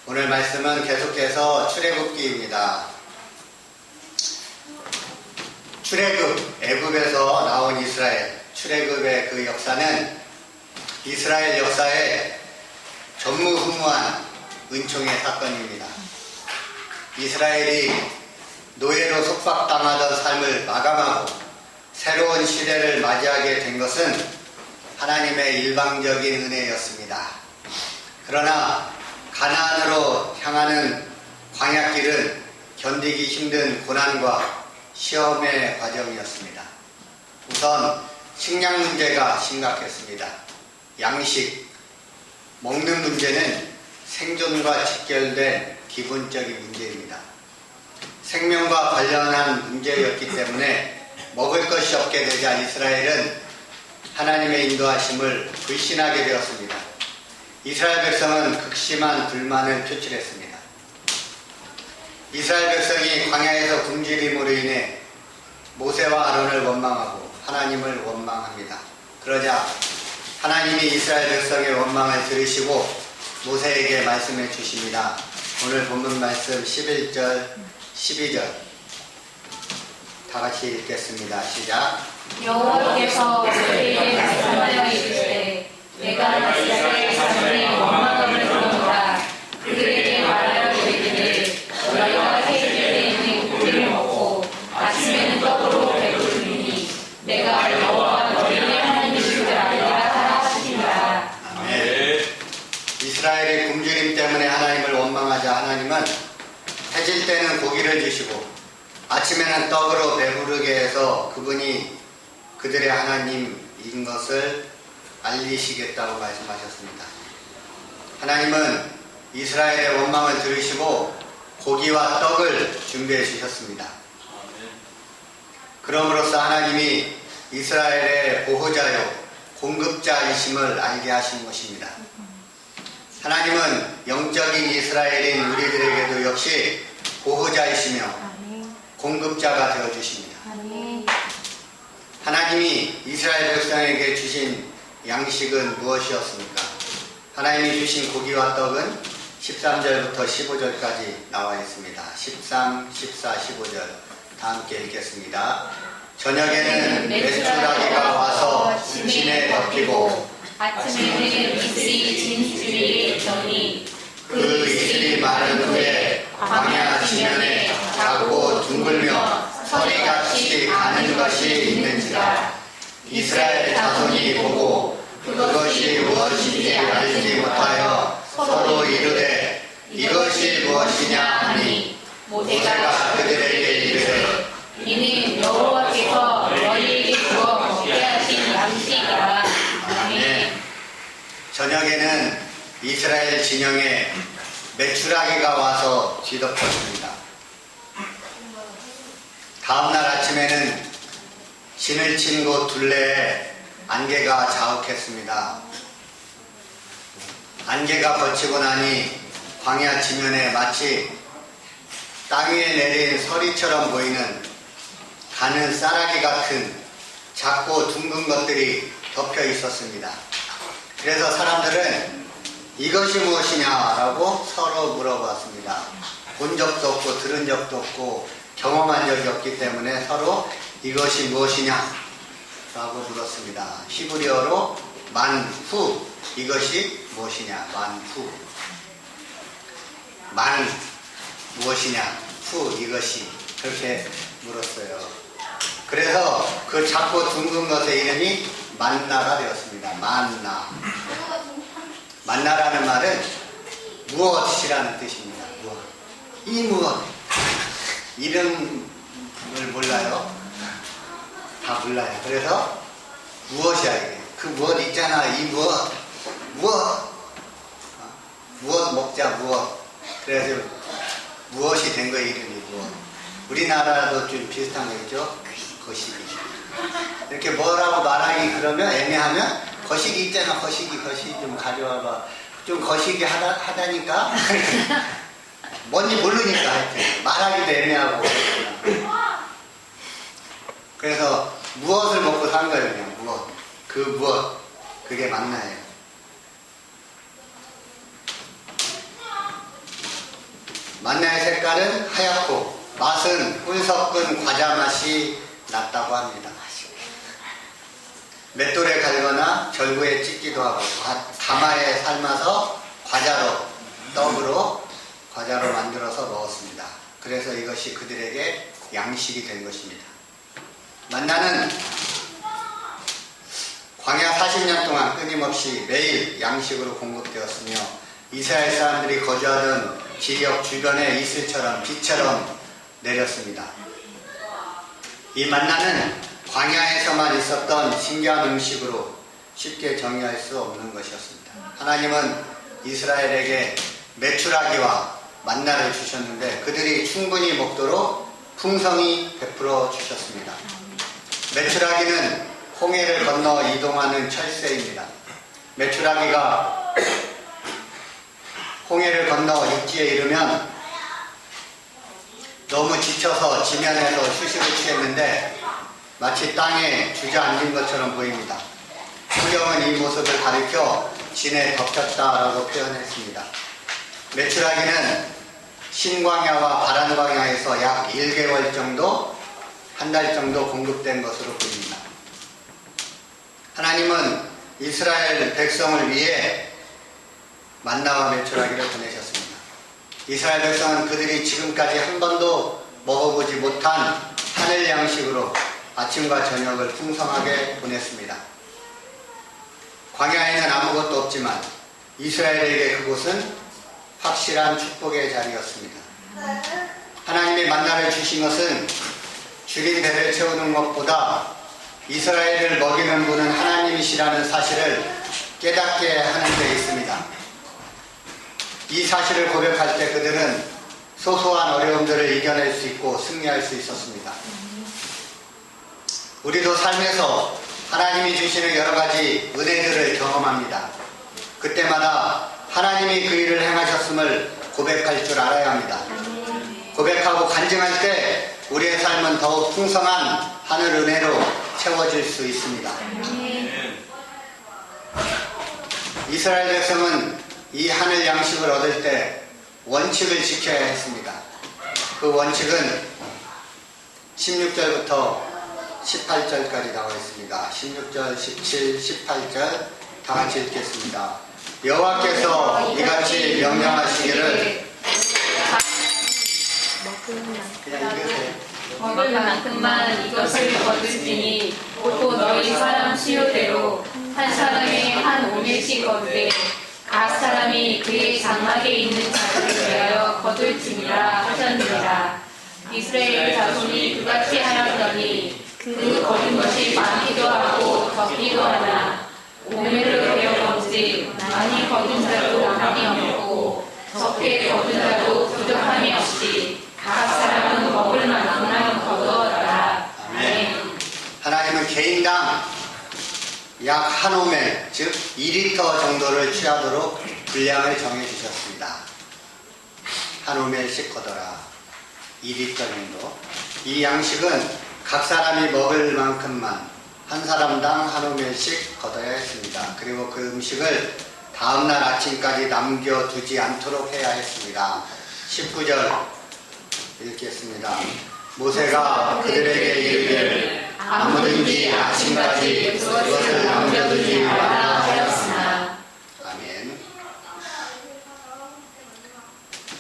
오늘 말씀은 계속해서 출애굽기입니다. 출애굽, 애굽에서 나온 이스라엘, 출애굽의 그 역사는 이스라엘 역사의 전무후무한 은총의 사건입니다. 이스라엘이 노예로 속박당하던 삶을 마감하고 새로운 시대를 맞이하게 된 것은 하나님의 일방적인 은혜였습니다. 그러나 가나안으로 향하는 광야길은 견디기 힘든 고난과 시험의 과정이었습니다. 우선 식량 문제가 심각했습니다. 양식, 먹는 문제는 생존과 직결된 기본적인 문제입니다. 생명과 관련한 문제였기 때문에 먹을 것이 없게 되자 이스라엘은 하나님의 인도하심을 불신하게 되었습니다. 이스라엘 백성은 극심한 불만을 표출했습니다. 이스라엘 백성이 광야에서 굶주림으로 인해 모세와 아론을 원망하고 하나님을 원망합니다. 그러자 하나님이 이스라엘 백성의 원망을 들으시고 모세에게 말씀해 주십니다. 오늘 본문 말씀 11절, 12절 다 같이 읽겠습니다. 시작. 여호와께서 모세에게 말씀하여 이르시되 내가 이스라엘 자손의 원망함을 들었노라. 그들에게 말하여 이르기를 너희가 해질에 있는 고기를 먹고 아침에는 떡으로 배부르니 내가 여호와 너희의 하나님인 줄 알리라 하라 하시니라. 아멘. 이스라엘의 굶주림 때문에 하나님을 원망하자 하나님은 해질 때는 고기를 주시고 아침에는 떡으로 배부르게 해서 그분이 그들의 하나님인 것을 알리시겠다고 말씀하셨습니다. 하나님은 이스라엘의 원망을 들으시고 고기와 떡을 준비해 주셨습니다. 그럼으로써 하나님이 이스라엘의 보호자요 공급자이심을 알게 하신 것입니다. 하나님은 영적인 이스라엘인 우리들에게도 역시 보호자이시며 공급자가 되어주십니다. 하나님이 이스라엘 백성에게 주신 양식은 무엇이었습니까? 하나님이 주신 고기와 떡은 13절부터 15절까지 나와 있습니다. 13, 14, 15절 다 함께 읽겠습니다. 저녁에는 메추라기가 와서 진에 덮이고 아침에는 이슬이 진주위에 있더니 그 이슬이 마른 후에 광야 지면에 작고 둥글며 서리같이 가는 것이 있는지라. 이스라엘 자손이 보고 그것이 무엇인지 알지 못하여 서로 이르되 이것이 무엇이냐 하니 모세가 그들에게 이르되 이는 여호와께서 너희에게 주어 먹게 하신 양식이라. 아멘. 저녁에는 이스라엘 진영에 메추라기가 와서 뒤덮었습니다. 다음날 아침에는 진을 친 곳 둘레에 안개가 자욱했습니다. 안개가 걷히고 나니 광야 지면에 마치 땅 위에 내린 서리처럼 보이는 가는 쌀아기 같은 작고 둥근 것들이 덮여 있었습니다. 그래서 사람들은 이것이 무엇이냐라고 서로 물어봤습니다. 본 적도 없고 들은 적도 없고 경험한 적이 없기 때문에 서로 이것이 무엇이냐 라고 물었습니다. 히브리어로 만후, 이것이 무엇이냐, 만후. 만 무엇이냐, 후 이것이, 그렇게 물었어요. 그래서 그 작고 둥근 것의 이름이 만나가 되었습니다. 만나. 만나라는 말은 무엇이라는 뜻입니다. 무엇. 이 무엇. 이름을 몰라요? 다 몰라요. 그래서 무엇이야 이게. 그 무엇 있잖아. 이 무엇. 무엇 먹자 무엇. 그래서 무엇이 된 거예요. 이름이 무엇. 우리나라도 좀 비슷한 거죠. 거시기. 이렇게 뭐라고 말하기 그러면 애매하면 거시기 있잖아. 거시기 좀 가져와봐. 좀 거시기 하다니까. 뭔지 모르니까 하여튼 말하기도 애매하고. 그래서 무엇을 먹고 산 거예요. 그냥 무엇. 그 무엇. 그게 만나예요. 만나의 색깔은 하얗고 맛은 꿀 섞은 과자 맛이 났다고 합니다. 맷돌에 갈거나 절구에 찢기도 하고 가마에 삶아서 과자로, 떡으로 과자로 만들어서 먹었습니다. 그래서 이것이 그들에게 양식이 된 것입니다. 만나는 광야 40년 동안 끊임없이 매일 양식으로 공급되었으며 이스라엘 사람들이 거주하던 지역 주변에 이슬처럼 비처럼 내렸습니다. 이 만나는 광야에서만 있었던 신기한 음식으로 쉽게 정의할 수 없는 것이었습니다. 하나님은 이스라엘에게 메추라기와 만나를 주셨는데 그들이 충분히 먹도록 풍성히 베풀어 주셨습니다. 메추라기는 홍해를 건너 이동하는 철새입니다. 메추라기가 홍해를 건너 육지에 이르면 너무 지쳐서 지면에서 휴식을 취했는데 마치 땅에 주저앉은 것처럼 보입니다. 성경은 이 모습을 가리켜 진에 덮였다라고 표현했습니다. 메추라기는 신광야와 바란광야에서 약 1개월 정도, 한 달 정도 공급된 것으로 보입니다. 하나님은 이스라엘 백성을 위해 만나와 메추라기를 보내셨습니다. 이스라엘 백성은 그들이 지금까지 한 번도 먹어보지 못한 하늘 양식으로 아침과 저녁을 풍성하게 보냈습니다. 광야에는 아무것도 없지만 이스라엘에게 그곳은 확실한 축복의 자리였습니다. 하나님이 만나를 주신 것은 줄인 배를 채우는 것보다 이스라엘을 먹이는 분은 하나님이시라는 사실을 깨닫게 하는 데 있습니다. 이 사실을 고백할 때 그들은 소소한 어려움들을 이겨낼 수 있고 승리할 수 있었습니다. 우리도 삶에서 하나님이 주시는 여러 가지 은혜들을 경험합니다. 그때마다 하나님이 그 일을 행하셨음을 고백할 줄 알아야 합니다. 고백하고 간증할 때 우리의 삶은 더욱 풍성한 하늘 은혜로 채워질 수 있습니다. 이스라엘 백성은 이 하늘 양식을 얻을 때 원칙을 지켜야 했습니다. 그 원칙은 16절부터 18절까지 나와 있습니다. 16절, 17, 18절 다 같이 읽겠습니다. 여호와께서 이같이 명령하시기를 그냥 읽으세요. 먹을 만큼만 이것을 거둘지니 또 너희 사람 수요대로 한 사람이 한 오늘씩 거두되 각 사람이 그의 장막에 있는 자들을 위하여 거둘지니라 하셨느니라. 이스라엘 자손이 그같이 하였더니 그 거둔 것이 많기도 하고 적기도 하나 오늘을 배워본즉 많이 거둔 자도 많이 없고 적게 거둔 자도 부족함이 없이 각 사람은 먹을 만큼만 거두었다. 아멘. 하나님은 개인당 약 한 오멜, 즉 2리터 정도를 취하도록 분량을 정해주셨습니다. 한 오멜씩 거둬라. 2리터 정도. 이 양식은 각 사람이 먹을 만큼만 한 사람당 한 오멜씩 거둬야 했습니다. 그리고 그 음식을 다음날 아침까지 남겨두지 않도록 해야 했습니다. 19절 읽겠습니다. 모세가 그들에게 이르기를 아무든지 아침까지 그것을 남겨두지 말라 하였으나. 아멘.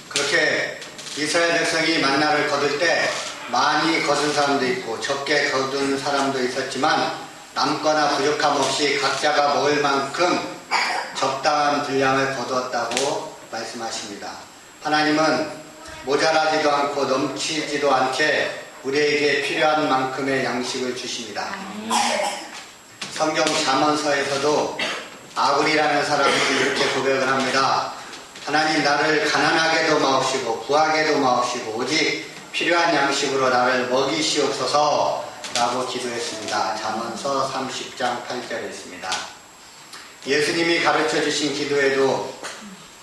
그렇게 이스라엘 백성이 만나를 거둘 때 많이 거둔 사람도 있고 적게 거둔 사람도 있었지만 남거나 부족함 없이 각자가 먹을 만큼 적당한 분량을 거두었다고 말씀하십니다. 하나님은 모자라지도 않고 넘치지도 않게 우리에게 필요한 만큼의 양식을 주십니다. 성경 잠언서에서도 아굴이라는 사람이 이렇게 고백을 합니다. 하나님, 나를 가난하게도 마옵시고 부하게도 마옵시고 오직 필요한 양식으로 나를 먹이시옵소서 라고 기도했습니다. 잠언서 30장 8절에 있습니다. 예수님이 가르쳐 주신 기도에도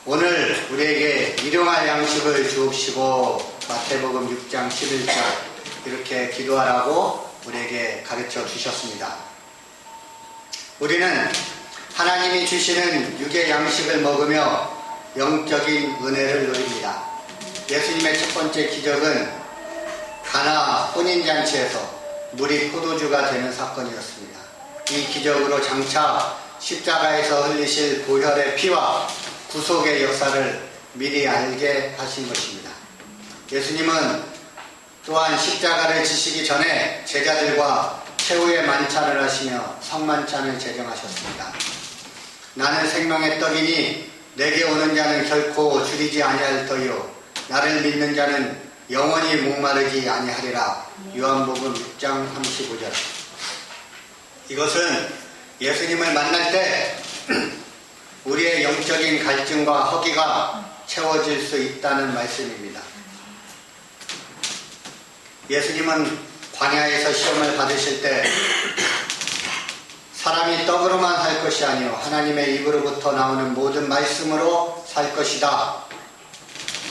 오늘 우리에게 일용할 양식을 주옵시고 마태복음 6장 11절 이렇게 기도하라고 우리에게 가르쳐 주셨습니다. 우리는 하나님이 주시는 육의 양식을 먹으며 영적인 은혜를 누립니다. 예수님의 첫 번째 기적은 가나 혼인잔치에서 물이 포도주가 되는 사건이었습니다. 이 기적으로 장차 십자가에서 흘리실 보혈의 피와 구속의 역사를 미리 알게 하신 것입니다. 예수님은 또한 십자가를 지시기 전에 제자들과 최후의 만찬을 하시며 성만찬을 제정하셨습니다. 나는 생명의 떡이니 내게 오는 자는 결코 줄이지 아니할 터이요 나를 믿는 자는 영원히 목마르지 아니하리라. 요한복음 6장 35절. 이것은 예수님을 만날 때 우리의 영적인 갈증과 허기가 채워질 수 있다는 말씀입니다. 예수님은 광야에서 시험을 받으실 때 사람이 떡으로만 살 것이 아니요 하나님의 입으로부터 나오는 모든 말씀으로 살 것이다.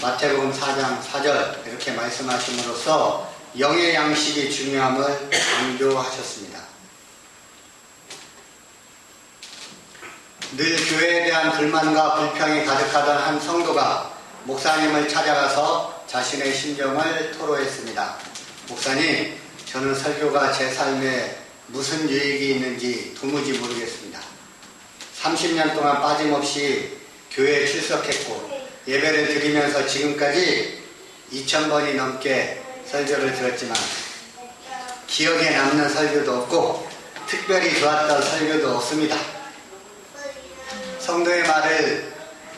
마태복음 4장 4절 이렇게 말씀하심으로써 영의 양식이 중요함을 강조하셨습니다. 늘 교회에 대한 불만과 불평이 가득하던 한 성도가 목사님을 찾아가서 자신의 심정을 토로했습니다. 목사님, 저는 설교가 제 삶에 무슨 유익이 있는지 도무지 모르겠습니다. 30년 동안 빠짐없이 교회에 출석했고 예배를 드리면서 지금까지 2000번이 넘게 설교를 들었지만 기억에 남는 설교도 없고 특별히 좋았던 설교도 없습니다. 성도의 말을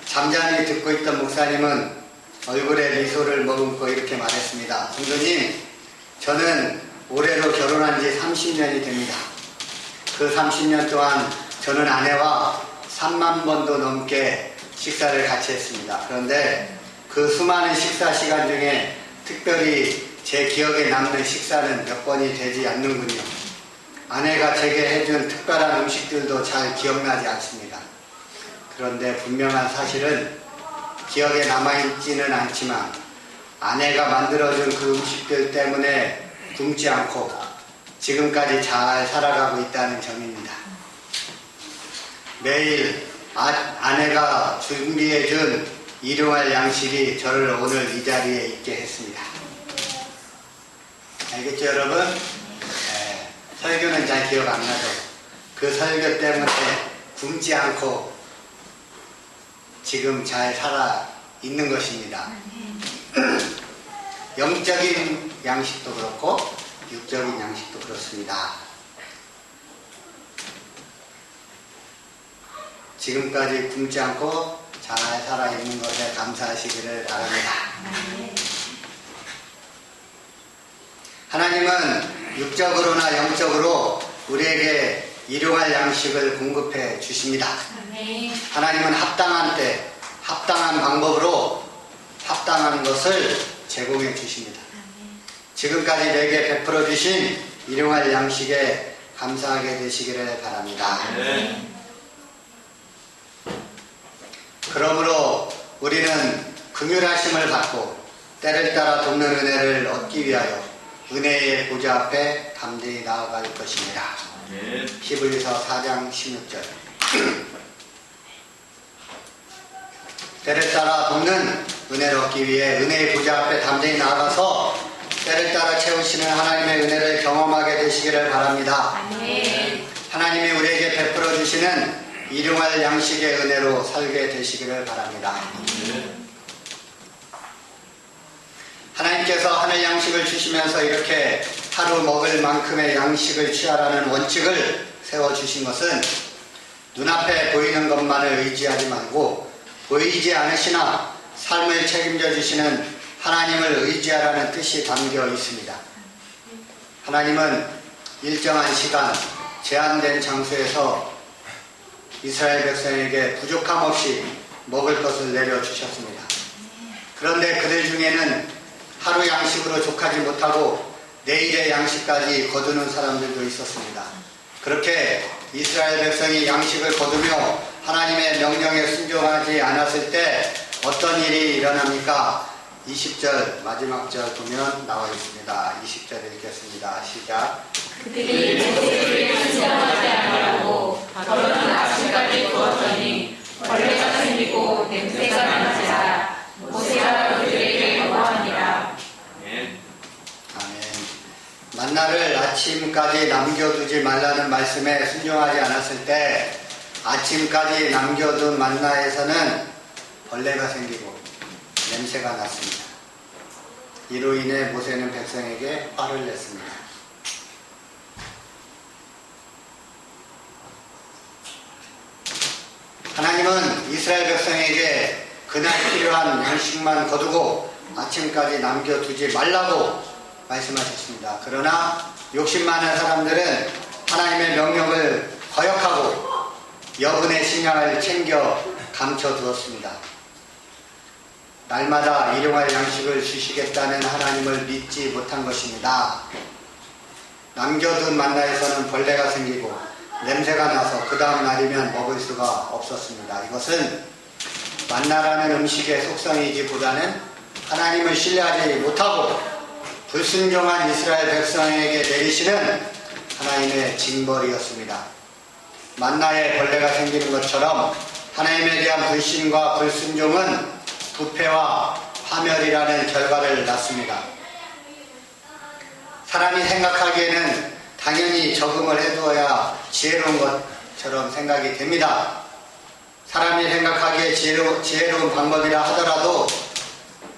잠잠히 듣고 있던 목사님은 얼굴에 미소를 머금고 이렇게 말했습니다. 성도님, 저는 올해로 결혼한 지 30년이 됩니다. 그 30년 동안 저는 아내와 3만 번도 넘게 식사를 같이 했습니다. 그런데 그 수많은 식사 시간 중에 특별히 제 기억에 남는 식사는 몇 번이 되지 않는군요. 아내가 제게 해준 특별한 음식들도 잘 기억나지 않습니다. 그런데 분명한 사실은 기억에 남아있지는 않지만 아내가 만들어준 그 음식들 때문에 굶지 않고 지금까지 잘 살아가고 있다는 점입니다. 매일 아내가 준비해준 일용할 양식이 저를 오늘 이 자리에 있게 했습니다. 알겠죠, 여러분? 설교는 잘 기억 안 나죠. 그 설교 때문에 굶지 않고 지금 잘 살아 있는 것입니다. 영적인 양식도 그렇고 육적인 양식도 그렇습니다. 지금까지 굶지 않고 잘 살아있는 것에 감사하시기를 바랍니다. 하나님은 육적으로나 영적으로 우리에게 일용할 양식을 공급해 주십니다. 하나님은 합당한 때, 합당한 방법으로 합당한 것을 제공해 주십니다. 지금까지 내게 베풀어 주신 일용할 양식에 감사하게 되시기를 바랍니다. 그러므로 우리는 긍휼하심을 받고 때를 따라 돕는 은혜를 얻기 위하여 은혜의 보좌 앞에 담대히 나아갈 것입니다. 히브리서 4장 16절. 때를 따라 돕는 은혜를 얻기 위해 은혜의 보좌 앞에 담대히 나아가서 때를 따라 채우시는 하나님의 은혜를 경험하게 되시기를 바랍니다. 하나님이 우리에게 베풀어 주시는 일용할 양식의 은혜로 살게 되시기를 바랍니다. 하나님께서 하늘 양식을 주시면서 이렇게 하루 먹을 만큼의 양식을 취하라는 원칙을 세워주신 것은 눈앞에 보이는 것만을 의지하지 말고 보이지 않으시나 삶을 책임져 주시는 하나님을 의지하라는 뜻이 담겨 있습니다. 하나님은 일정한 시간, 제한된 장소에서 이스라엘 백성에게 부족함 없이 먹을 것을 내려주셨습니다. 그런데 그들 중에는 하루 양식으로 족하지 못하고 내일의 양식까지 거두는 사람들도 있었습니다. 그렇게 이스라엘 백성이 양식을 거두며 하나님의 명령에 순종하지 않았을 때 어떤 일이 일어납니까? 20절 마지막 절 보면 나와 있습니다. 20절 읽겠습니다. 시작. 그들이 모세에게 순종하지 아니하고 더러는 아침까지 구웠더니 벌레가 생기고 냄새가 나는지라 모세가 그들에게 아침까지 남겨두지 말라는 말씀에 순종하지 않았을 때 아침까지 남겨둔 만나에서는 벌레가 생기고 냄새가 났습니다. 이로 인해 모세는 백성에게 화를 냈습니다. 하나님은 이스라엘 백성에게 그날 필요한 양식만 거두고 아침까지 남겨두지 말라고 말씀하셨습니다. 그러나 욕심 많은 사람들은 하나님의 명령을 거역하고 여분의 식량을 챙겨 감춰두었습니다. 날마다 일용할 양식을 주시겠다는 하나님을 믿지 못한 것입니다. 남겨둔 만나에서는 벌레가 생기고 냄새가 나서 그 다음 날이면 먹을 수가 없었습니다. 이것은 만나라는 음식의 속성이기보다는 하나님을 신뢰하지 못하고 불순종한 이스라엘 백성에게 내리시는 하나님의 징벌이었습니다. 만나에 벌레가 생기는 것처럼 하나님에 대한 불신과 불순종은 부패와 파멸이라는 결과를 낳습니다. 사람이 생각하기에는 당연히 적응을 해두어야 지혜로운 것처럼 생각이 됩니다. 사람이 생각하기에 지혜로운 방법이라 하더라도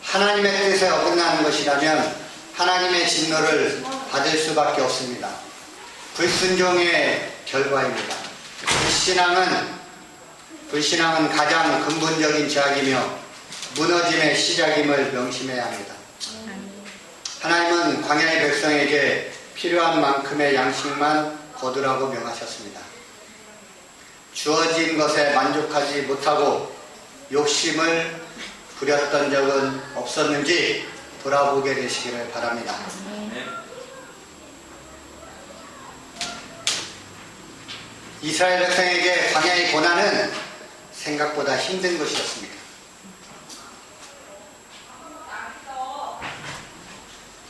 하나님의 뜻에 어긋나는 것이라면 하나님의 진노를 받을 수밖에 없습니다. 불순종의 결과입니다. 불신앙은 가장 근본적인 죄악이며 무너짐의 시작임을 명심해야 합니다. 하나님은 광야의 백성에게 필요한 만큼의 양식만 거두라고 명하셨습니다. 주어진 것에 만족하지 못하고 욕심을 부렸던 적은 없었는지 돌아보게 되시기를 바랍니다. 이스라엘 백성에게 광야의 고난은 생각보다 힘든 것이었습니다.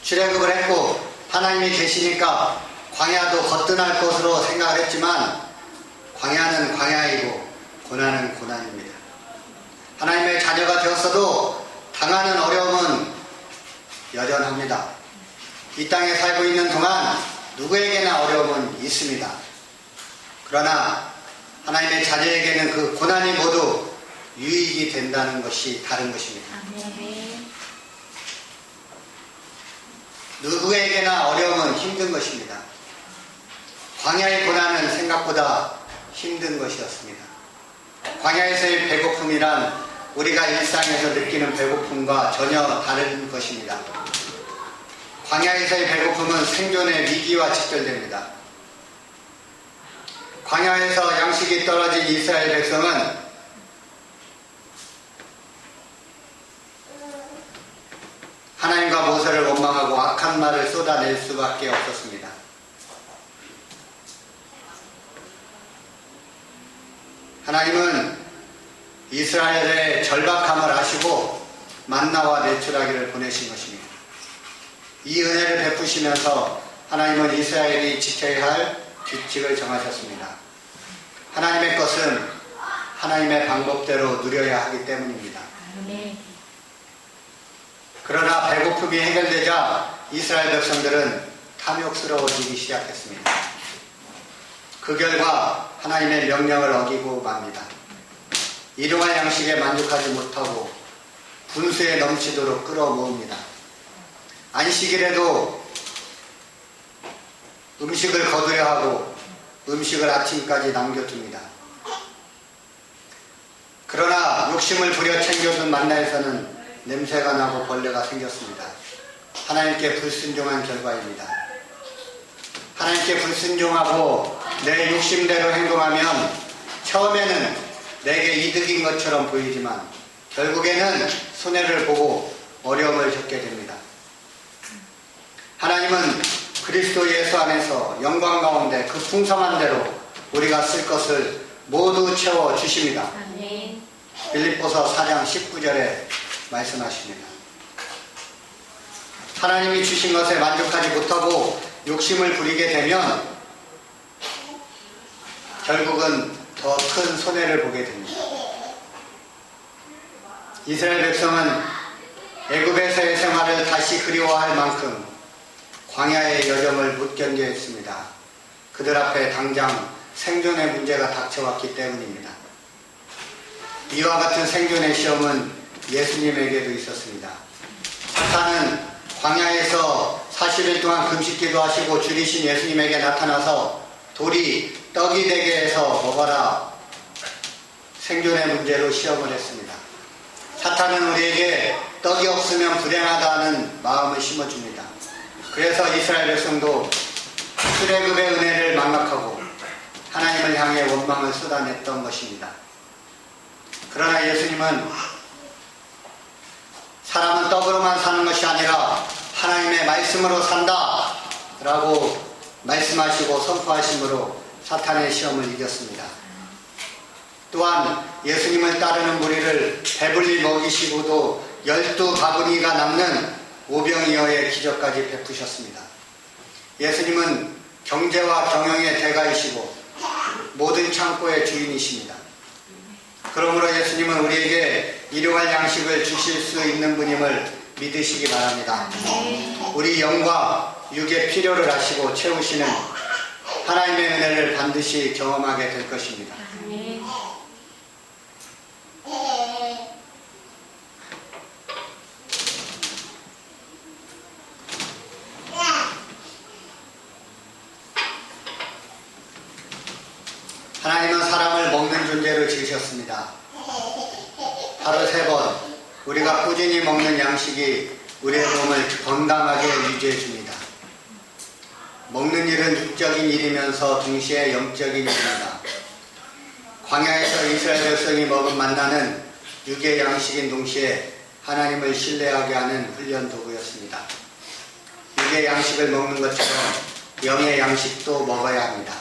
출애굽을 했고 하나님이 계시니까 광야도 거뜬할 것으로 생각을 했지만 광야는 광야이고 고난은 고난입니다. 하나님의 자녀가 되었어도 당하는 어려움은 여전합니다. 이 땅에 살고 있는 동안 누구에게나 어려움은 있습니다. 그러나 하나님의 자녀에게는 그 고난이 모두 유익이 된다는 것이 다른 것입니다. 누구에게나 어려움은 힘든 것입니다. 광야의 고난은 생각보다 힘든 것이었습니다. 광야에서의 배고픔이란 우리가 일상에서 느끼는 배고픔과 전혀 다른 것입니다. 광야에서의 배고픔은 생존의 위기와 직결됩니다. 광야에서 양식이 떨어진 이스라엘 백성은 하나님과 모세를 원망하고 악한 말을 쏟아낼 수밖에 없었습니다. 하나님은 이스라엘의 절박함을 아시고 만나와 내추라기를 보내신 것입니다. 이 은혜를 베푸시면서 하나님은 이스라엘이 지켜야 할 규칙을 정하셨습니다. 하나님의 것은 하나님의 방법대로 누려야 하기 때문입니다. 그러나 배고픔이 해결되자 이스라엘 백성들은 탐욕스러워지기 시작했습니다. 그 결과 하나님의 명령을 어기고 맙니다. 일용할 양식에 만족하지 못하고 분수에 넘치도록 끌어모읍니다. 안식일에도 음식을 거두려 하고 음식을 아침까지 남겨둡니다. 그러나 욕심을 부려 챙겨둔 만나에서는 냄새가 나고 벌레가 생겼습니다. 하나님께 불순종한 결과입니다. 하나님께 불순종하고 내 욕심대로 행동하면 처음에는 내게 이득인 것처럼 보이지만 결국에는 손해를 보고 어려움을 겪게 됩니다. 하나님은 그리스도 예수 안에서 영광 가운데 그 풍성한 대로 우리가 쓸 것을 모두 채워주십니다. 빌립보서 4장 19절에 말씀하십니다. 하나님이 주신 것에 만족하지 못하고 욕심을 부리게 되면 결국은 더 큰 손해를 보게 됩니다. 이스라엘 백성은 애굽에서의 생활을 다시 그리워할 만큼 광야의 여정을 못 견뎌했습니다. 그들 앞에 당장 생존의 문제가 닥쳐왔기 때문입니다. 이와 같은 생존의 시험은 예수님에게도 있었습니다. 사탄은 광야에서 40일 동안 금식기도 하시고 죽이신 예수님에게 나타나서 돌이 떡이 되게 해서 먹어라, 생존의 문제로 시험을 했습니다. 사탄은 우리에게 떡이 없으면 불행하다는 마음을 심어줍니다. 그래서 이스라엘 백성도 출애굽의 은혜를 망각하고 하나님을 향해 원망을 쏟아냈던 것입니다. 그러나 예수님은 사람은 떡으로만 사는 것이 아니라 하나님의 말씀으로 산다 라고 말씀하시고 선포하심으로 사탄의 시험을 이겼습니다. 또한 예수님을 따르는 무리를 배불리 먹이시고도 12바구니가 남는 오병이어의 기적까지 베푸셨습니다. 예수님은 경제와 경영의 대가이시고 모든 창고의 주인이십니다. 그러므로 예수님은 우리에게 일용할 양식을 주실 수 있는 분임을 믿으시기 바랍니다. 우리 영과 육의 필요를 아시고 채우시는 하나님의 은혜를 반드시 경험하게 될 것입니다. 하나님은 사람을 먹는 존재로 지으셨습니다. 하루 3번 우리가 꾸준히 먹는 양식이 우리의 몸을 건강하게 유지해 줍니다. 먹는 일은 육적인 일이면서 동시에 영적인 일입니다. 광야에서 이스라엘 백성이 먹은 만나는 육의 양식인 동시에 하나님을 신뢰하게 하는 훈련 도구였습니다. 육의 양식을 먹는 것처럼 영의 양식도 먹어야 합니다.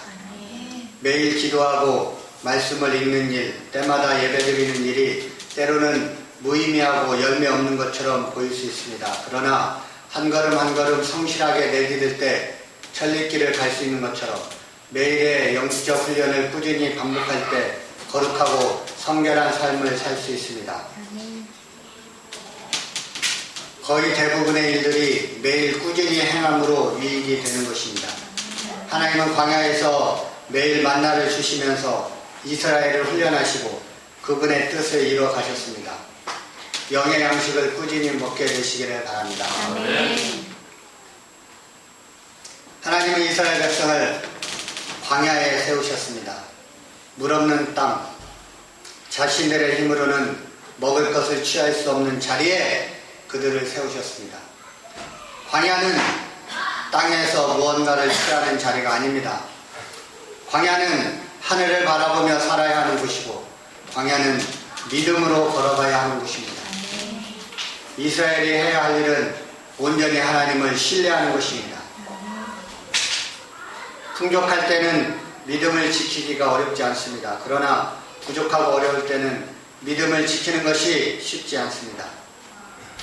매일 기도하고 말씀을 읽는 일, 때마다 예배드리는 일이 때로는 무의미하고 열매 없는 것처럼 보일 수 있습니다. 그러나 한 걸음 한 걸음 성실하게 내디딜 때 천리길을 갈 수 있는 것처럼 매일의 영적 훈련을 꾸준히 반복할 때 거룩하고 성결한 삶을 살 수 있습니다. 거의 대부분의 일들이 매일 꾸준히 행함으로 유익이 되는 것입니다. 하나님은 광야에서 매일 만나를 주시면서 이스라엘을 훈련하시고 그분의 뜻을 이루어 가셨습니다. 영의 양식을 꾸준히 먹게 되시기를 바랍니다. 하나님은 이스라엘 백성을 광야에 세우셨습니다. 물 없는 땅, 자신들의 힘으로는 먹을 것을 취할 수 없는 자리에 그들을 세우셨습니다. 광야는 땅에서 무언가를 취하는 자리가 아닙니다. 광야는 하늘을 바라보며 살아야 하는 곳이고 광야는 믿음으로 걸어가야 하는 곳입니다. 이스라엘이 해야 할 일은 온전히 하나님을 신뢰하는 것입니다. 풍족할 때는 믿음을 지키기가 어렵지 않습니다. 그러나 부족하고 어려울 때는 믿음을 지키는 것이 쉽지 않습니다.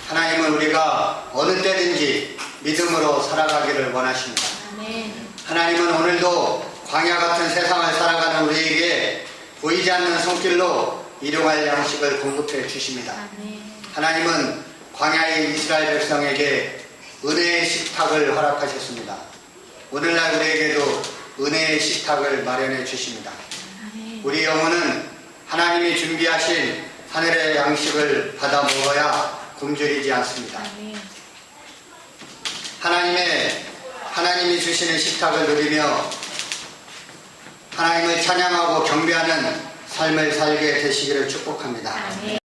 하나님은 우리가 어느 때든지 믿음으로 살아가기를 원하십니다. 하나님은 오늘도 광야 같은 세상을 살아가는 우리에게 보이지 않는 손길로 일용할 양식을 공급해 주십니다. 하나님은 광야의 이스라엘 백성에게 은혜의 식탁을 허락하셨습니다. 오늘날 우리에게도 은혜의 식탁을 마련해 주십니다. 우리 영혼은 하나님이 준비하신 하늘의 양식을 받아 먹어야 굶주리지 않습니다. 하나님이 주시는 식탁을 누리며 하나님을 찬양하고 경배하는 삶을 살게 되시기를 축복합니다.